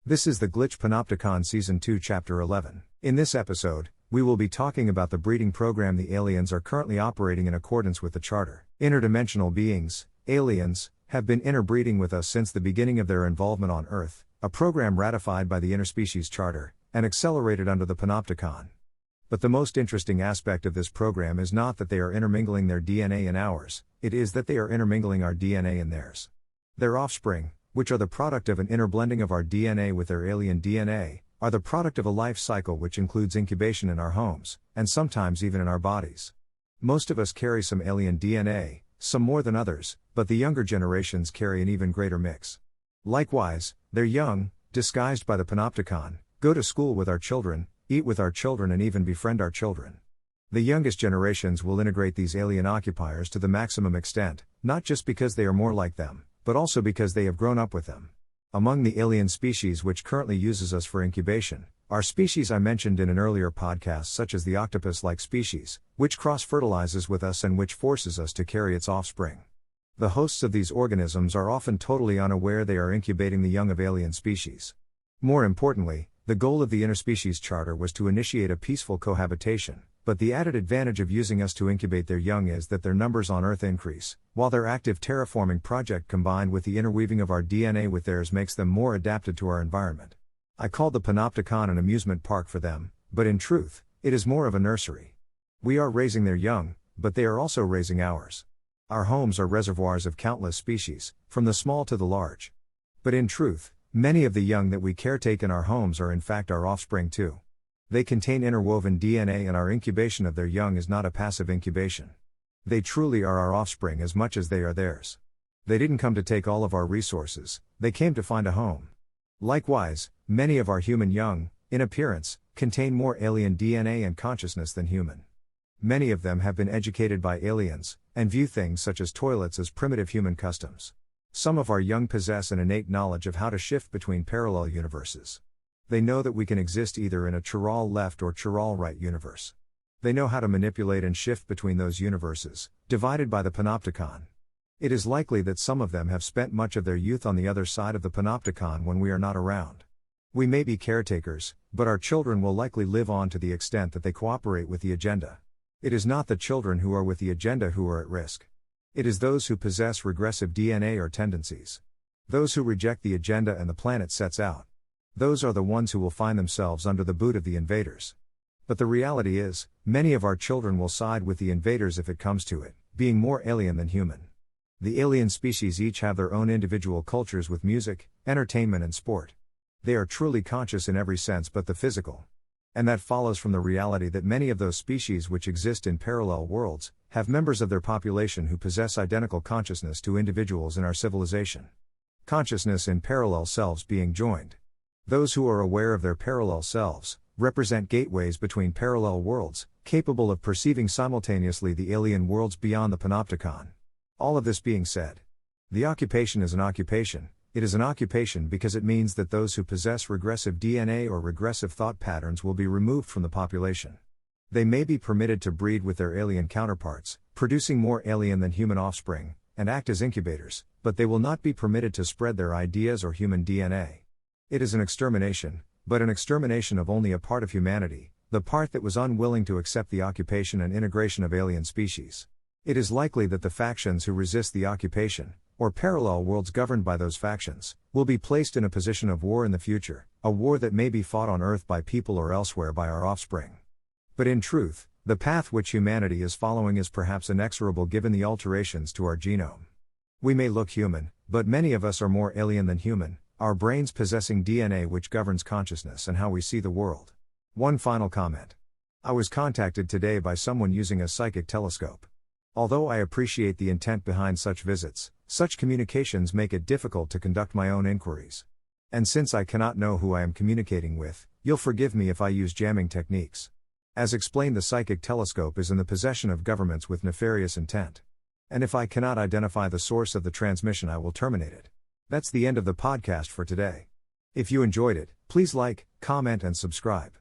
This is the Glitch Panopticon Season 2 Chapter 11. In this episode, we will be talking about the breeding program the aliens are currently operating in accordance with the Charter. Interdimensional beings, aliens, have been interbreeding with us since the beginning of their involvement on Earth, a program ratified by the Interspecies Charter, and accelerated under the Panopticon. But the most interesting aspect of this program is not that they are intermingling their DNA in ours, it is that they are intermingling our DNA in theirs. Their offspring, which are the product of an interblending of our DNA with their alien DNA, are the product of a life cycle which includes incubation in our homes, and sometimes even in our bodies. Most of us carry some alien DNA, some more than others, but the younger generations carry an even greater mix. Likewise, they're young, disguised by the Panopticon, go to school with our children, eat with our children and even befriend our children. The youngest generations will integrate these alien occupiers to the maximum extent, not just because they are more like them, but also because they have grown up with them. Among the alien species which currently uses us for incubation, are species I mentioned in an earlier podcast such as the octopus-like species, which cross-fertilizes with us and which forces us to carry its offspring. The hosts of these organisms are often totally unaware they are incubating the young of alien species. More importantly, the goal of the Interspecies Charter was to initiate a peaceful cohabitation, but the added advantage of using us to incubate their young is that their numbers on Earth increase, while their active terraforming project combined with the interweaving of our DNA with theirs makes them more adapted to our environment. I called the Panopticon an amusement park for them, but in truth, it is more of a nursery. We are raising their young, but they are also raising ours. Our homes are reservoirs of countless species, from the small to the large. But in truth, many of the young that we caretake in our homes are in fact our offspring too. They contain interwoven DNA and our incubation of their young is not a passive incubation. They truly are our offspring as much as they are theirs. They didn't come to take all of our resources, they came to find a home. Likewise, many of our human young, in appearance, contain more alien DNA and consciousness than human. Many of them have been educated by aliens, and view things such as toilets as primitive human customs. Some of our young possess an innate knowledge of how to shift between parallel universes. They know that we can exist either in a chiral left or chiral right universe. They know how to manipulate and shift between those universes, divided by the Panopticon. It is likely that some of them have spent much of their youth on the other side of the Panopticon when we are not around. We may be caretakers, but our children will likely live on to the extent that they cooperate with the agenda. It is not the children who are with the agenda who are at risk. It is those who possess regressive DNA or tendencies. Those who reject the agenda and the planet sets out. Those are the ones who will find themselves under the boot of the invaders. But the reality is, many of our children will side with the invaders if it comes to it, being more alien than human. The alien species each have their own individual cultures with music, entertainment and sport. They are truly conscious in every sense but the physical. And that follows from the reality that many of those species which exist in parallel worlds, have members of their population who possess identical consciousness to individuals in our civilization. Consciousness in parallel selves being joined. Those who are aware of their parallel selves, represent gateways between parallel worlds, capable of perceiving simultaneously the alien worlds beyond the Panopticon. All of this being said, the occupation is an occupation. It is an occupation because it means that those who possess regressive DNA or regressive thought patterns will be removed from the population. They may be permitted to breed with their alien counterparts, producing more alien than human offspring, and act as incubators, but they will not be permitted to spread their ideas or human DNA. It is an extermination, but an extermination of only a part of humanity, the part that was unwilling to accept the occupation and integration of alien species. It is likely that the factions who resist the occupation, or parallel worlds governed by those factions, will be placed in a position of war in the future, a war that may be fought on Earth by people or elsewhere by our offspring. But in truth, the path which humanity is following is perhaps inexorable given the alterations to our genome. We may look human, but many of us are more alien than human, our brains possessing DNA which governs consciousness and how we see the world. One final comment. I was contacted today by someone using a psychic telescope. Although I appreciate the intent behind such visits, such communications make it difficult to conduct my own inquiries. And since I cannot know who I am communicating with, you'll forgive me if I use jamming techniques. As explained, the psychic telescope is in the possession of governments with nefarious intent. And if I cannot identify the source of the transmission, I will terminate it. That's the end of the podcast for today. If you enjoyed it, please like, comment and subscribe.